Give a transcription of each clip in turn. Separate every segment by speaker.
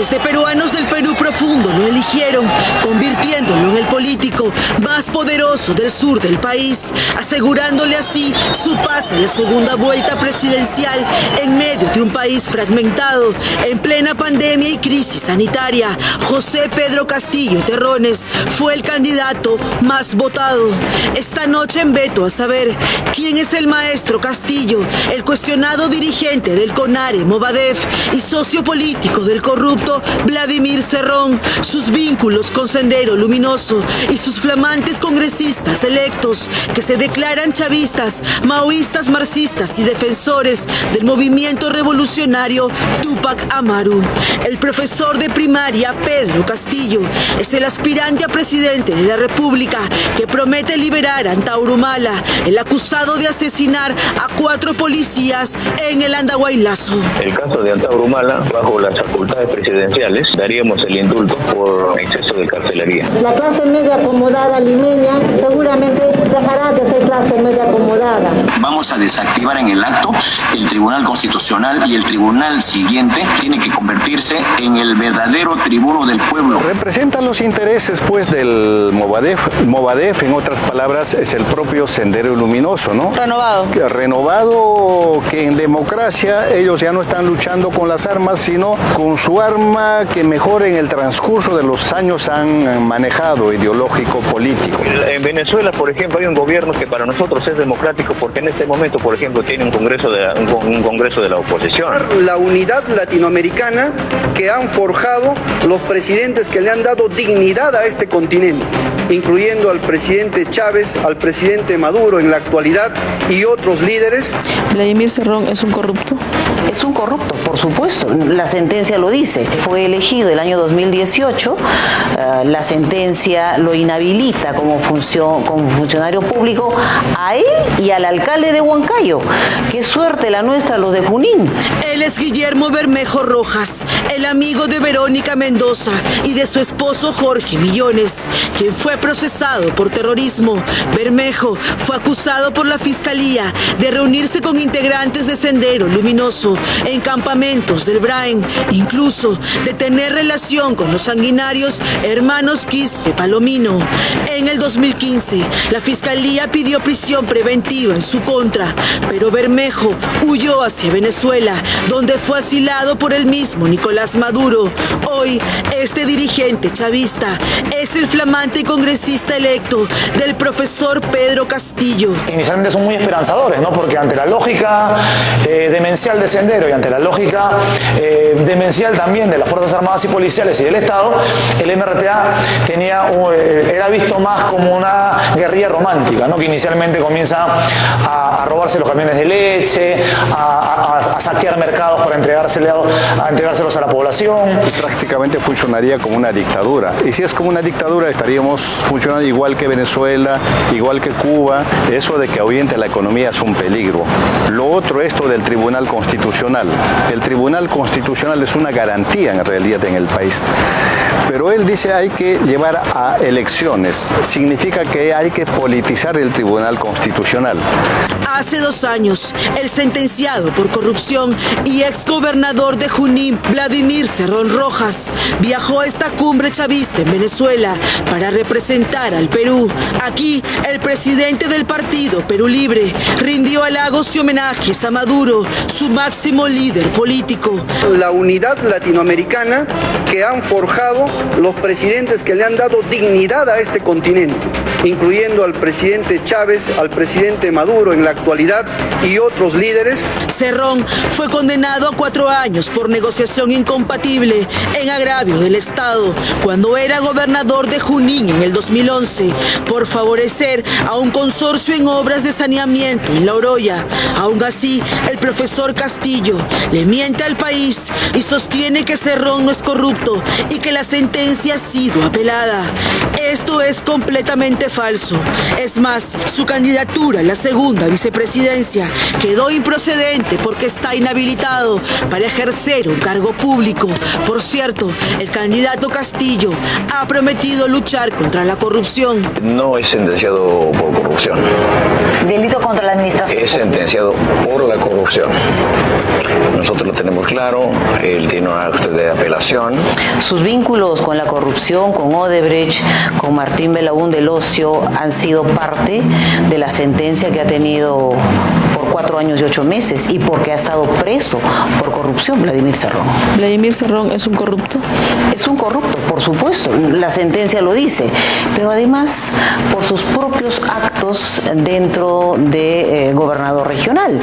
Speaker 1: Millones de peruanos del Perú profundo lo eligieron, convirtiéndolo en el político más poderoso del sur del país, asegurándole así su pase a la segunda vuelta presidencial en medio de un país fragmentado, en plena pandemia y crisis sanitaria. José Pedro Castillo Terrones fue el candidato más votado. Esta noche en Veto a saber quién es el maestro Castillo, el cuestionado dirigente del CONARE Movadef y socio político del corrupto Vladimir Cerrón, sus vínculos con Sendero Luminoso y sus flamantes congresistas electos que se declaran chavistas, maoístas, marxistas y defensores del movimiento revolucionario Túpac Amaru. El profesor de primaria Pedro Castillo es el aspirante a presidente de la República que promete liberar a Antauro Humala, el acusado de asesinar a 4 policías en el Andahuaylazo.
Speaker 2: El caso de Antauro Humala, bajo las facultades presidenciales, daríamos el indulto por exceso de carcelería.
Speaker 3: La clase media acomodada limeña seguramente dejará de ser clase media acomodada.
Speaker 4: Vamos a desactivar en el acto el Tribunal Constitucional y el tribunal siguiente tiene que convertirse en el verdadero tribuno del pueblo.
Speaker 5: Representan los intereses pues del Movadef. Movadef, en otras palabras, es el propio Sendero Luminoso, ¿no? Renovado que en democracia ellos ya no están luchando con las armas, sino con su arma que mejor en el transcurso de los años han manejado, ideológico, político.
Speaker 2: En Venezuela, por ejemplo, hay un gobierno que para nosotros es democrático porque en este momento, por ejemplo, tiene un congreso de la oposición.
Speaker 6: La unidad latinoamericana que han forjado los presidentes que le han dado dignidad a este continente, incluyendo al presidente Chávez, al presidente Maduro en la actualidad y otros líderes.
Speaker 7: ¿Vladimir Cerrón es un corrupto?
Speaker 8: Es un corrupto, por supuesto. La sentencia lo dice. Fue elegido el año 2018. La sentencia lo inhabilita como funcionario público a él y al alcalde de Huancayo. Qué suerte la nuestra, los de Junín.
Speaker 1: Él es Guillermo Bermejo Rojas, el amigo de Verónica Mendoza y de su esposo Jorge Millones, quien fue procesado por terrorismo. Bermejo fue acusado por la Fiscalía de reunirse con integrantes de Sendero Luminoso en campamentos del Brain, incluso de tener relación con los sanguinarios hermanos Quispe Palomino. En el 2015, la Fiscalía pidió prisión preventiva en su contra, pero Bermejo huyó hacia Venezuela, donde fue asilado por el mismo Nicolás Maduro. Hoy, este dirigente chavista es el flamante congresista electo del profesor Pedro Castillo.
Speaker 9: Inicialmente son muy esperanzadores, ¿no? Porque ante la lógica demencial de Sendero y ante la lógica demencial también de las Fuerzas Armadas y Policiales y del Estado, el MRTA era visto más como una guerrilla romántica, ¿no? Que inicialmente comienza a robarse los camiones de leche, a saquear mercados para entregárselos a la población.
Speaker 5: Prácticamente funcionaría como una dictadura. Y si es como una dictadura, estaríamos funcionando igual que Venezuela, igual que Cuba. Eso de que ahuyente la economía es un peligro. Lo otro, esto del Tribunal Constitucional. El Tribunal Constitucional es una garantía en realidad en el país. Pero él dice hay que llevar a elecciones. Significa que hay que politizar el Tribunal Constitucional.
Speaker 1: Hace 2 años, el sentenciado por corrupción y exgobernador de Junín, Vladimir Cerrón Rojas, viajó a esta cumbre chavista en Venezuela para representar al Perú. Aquí, el presidente del partido Perú Libre rindió halagos y homenajes a Maduro, su máximo líder político.
Speaker 6: La unidad latinoamericana que han forjado los presidentes que le han dado dignidad a este continente, incluyendo al presidente Chávez, al presidente Maduro en la actualidad y otros líderes.
Speaker 1: Cerrón fue condenado a 4 años por negociación incompatible en agravio del Estado cuando era gobernador de Junín en el 2011 por favorecer a un consorcio en obras de saneamiento en La Oroya. Aún así, el profesor Castillo le miente al país y sostiene que Cerrón no es corrupto y que la sentencia ha sido apelada. Esto es completamente falso. Es más, su candidatura a la segunda vicepresidencia quedó improcedente porque está inhabilitado para ejercer un cargo público. Por cierto, el candidato Castillo ha prometido luchar contra contra la corrupción.
Speaker 2: No es sentenciado por corrupción.
Speaker 8: Delito contra la administración.
Speaker 2: Es sentenciado por la corrupción. Nosotros lo tenemos claro, él tiene un acto de apelación.
Speaker 8: Sus vínculos con la corrupción, con Odebrecht, con Martín Belaún del Ocio han sido parte de la sentencia que ha tenido por 4 años y 8 meses y porque ha estado preso por corrupción Vladimir Cerrón.
Speaker 7: ¿Vladimir Cerrón es un corrupto?
Speaker 8: Es un corrupto, por supuesto, la sentencia lo dice, pero además por sus propios actos dentro de gobernador regional.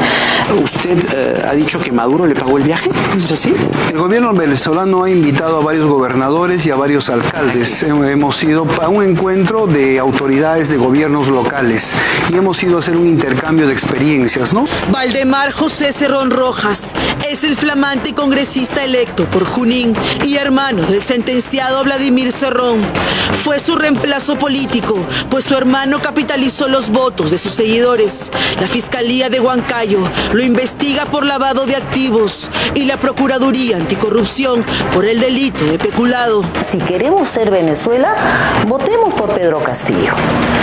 Speaker 10: ¿Usted ha dicho que Maduro le pagó el viaje? ¿Es así?
Speaker 6: El gobierno venezolano ha invitado a varios gobernadores y a varios alcaldes. Hemos ido a un encuentro de autoridades de gobiernos locales y hemos ido a hacer un intercambio de experiencias, ¿no?
Speaker 1: Valdemar José Cerrón Rojas es el flamante congresista electo por Junín y hermano del sentenciado Vladimir Cerrón. Fue su reemplazo político, pues su hermano capitalizó los votos de sus seguidores. La Fiscalía de Huancayo lo investiga por lavado de activos y la Procuraduría Anticorrupción por el delito de peculado.
Speaker 8: Si queremos ser Venezuela, votemos por Pedro Castillo.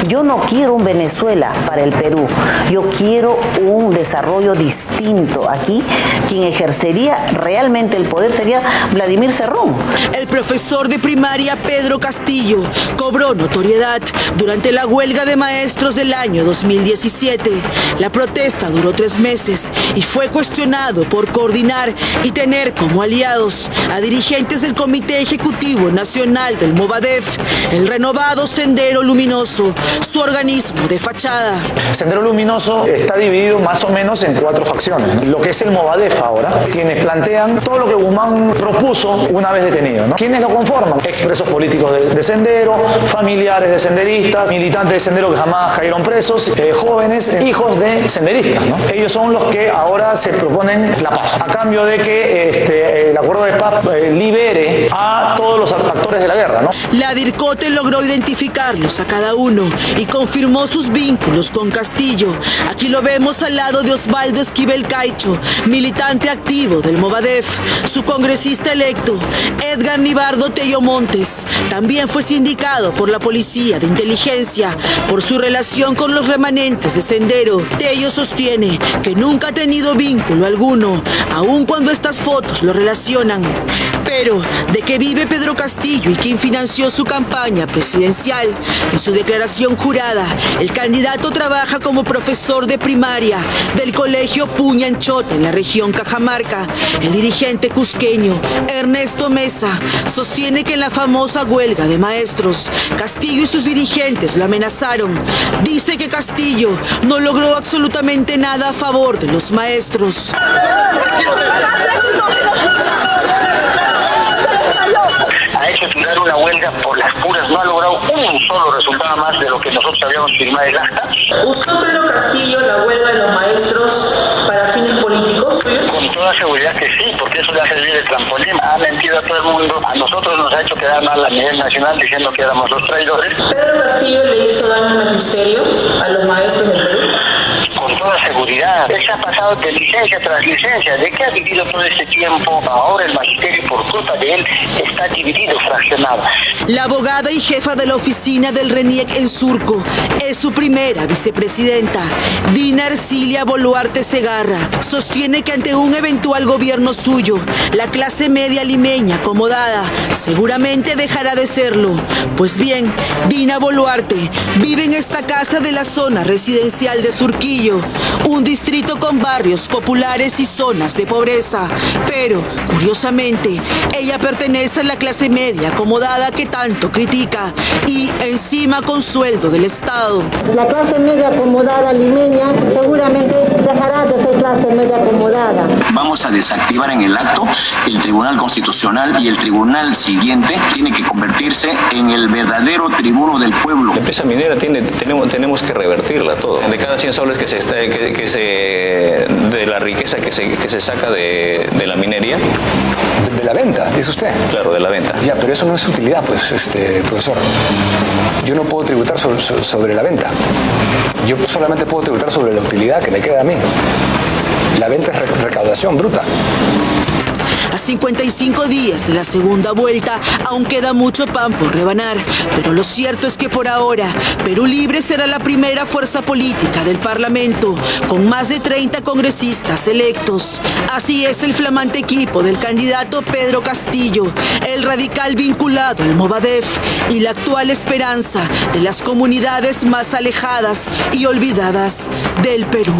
Speaker 8: Yo no quiero un Venezuela para el Perú, yo quiero un desarrollo distinto. Aquí quien ejercería realmente el poder sería Vladimir Cerrón.
Speaker 1: El profesor de primaria Pedro Castillo cobró notoriedad durante la huelga de maestros del año 2017. La protesta duró 3 meses y fue cuestionado por coordinar y tener como aliados a dirigentes del Comité Ejecutivo Nacional del Movadef, el renovado Sendero Luminoso, su organismo de fachada.
Speaker 9: Sendero Luminoso está dividido más o menos en 4 facciones, ¿no? Lo que es el Movadef ahora, quienes plantean todo lo que Guzmán propuso una vez detenido, ¿no? ¿Quiénes lo conforman? Expresos políticos de Sendero, familiares de senderistas, militantes de Sendero que jamás cayeron presos, jóvenes, hijos de senderistas, ¿no? Ellos son los que ahora se proponen la paz, a cambio de que el acuerdo de paz libere a todos los actores de la guerra, ¿no?
Speaker 1: La DIRCOTE logró identificarlos a cada uno y confirmó sus vínculos con Castillo. Aquí lo vemos al lado de Osvaldo Esquivel Caicho, militante activo del Movadef. Su congresista electo, Edgar Nibardo Tello Montes, también fue sindicado por la Policía de Inteligencia por su relación con los remanentes de Sendero. Tello sostiene que nunca ha tenido vínculo alguno, aun cuando estas fotos lo relacionan. Pero, ¿de qué vive Pedro Castillo y quién financió su campaña presidencial? En su declaración jurada, el candidato trabaja como profesor de primaria del colegio Puñanchota en la región Cajamarca. El dirigente cusqueño, Ernesto Mesa, sostiene que en la famosa huelga de maestros, Castillo y sus dirigentes lo amenazaron. Dice que Castillo no logró absolutamente nada a favor de los maestros.
Speaker 11: Ha hecho tirar una huelga por las puras, no ha logrado un solo resultado más de lo que nosotros habíamos firmado el acta.
Speaker 1: ¿Usó Pedro Castillo la huelga de los maestros para fines políticos?
Speaker 11: Con toda seguridad que sí, porque eso le ha servido de trampolín. Ha mentido a todo el mundo, a nosotros nos ha hecho quedar mal a nivel nacional diciendo que éramos los traidores.
Speaker 1: ¿Pedro Castillo le hizo daño al magisterio, a los maestros del Perú?
Speaker 11: Con toda seguridad. Él se ha pasado de licencia tras licencia. ¿De qué ha vivido todo este tiempo? Ahora el magisterio, por culpa de él, está dividido, fraccionado.
Speaker 1: La abogada y jefa de la oficina del RENIEC en Surco es su primera vicepresidenta. Dina Ercilia Boluarte Segarra sostiene que ante un eventual gobierno suyo, la clase media limeña acomodada seguramente dejará de serlo. Pues bien, Dina Boluarte vive en esta casa de la zona residencial de Surquillo, un distrito con barrios populares y zonas de pobreza. Pero, curiosamente, ella pertenece a la clase media acomodada que tanto critica y encima con sueldo del Estado.
Speaker 3: La clase media acomodada limeña seguramente dejará de ser clase media acomodada.
Speaker 4: Vamos a desactivar en el acto el Tribunal Constitucional y el tribunal siguiente tiene que convertirse en el verdadero tribuno del pueblo.
Speaker 2: La empresa minera tenemos que revertirla todo. De cada 100 soles de la riqueza que se saca de la minería.
Speaker 12: De la venta, dice usted.
Speaker 2: Claro, de la venta.
Speaker 12: Ya, pero eso no es utilidad, pues, profesor. Yo no puedo tributar sobre la venta. Yo solamente puedo tributar sobre la utilidad que me queda a mí. La venta es recaudación bruta.
Speaker 1: 55 días de la segunda vuelta, aún queda mucho pan por rebanar, pero lo cierto es que por ahora, Perú Libre será la primera fuerza política del Parlamento, con más de 30 congresistas electos. Así es el flamante equipo del candidato Pedro Castillo, el radical vinculado al Movadef y la actual esperanza de las comunidades más alejadas y olvidadas del Perú.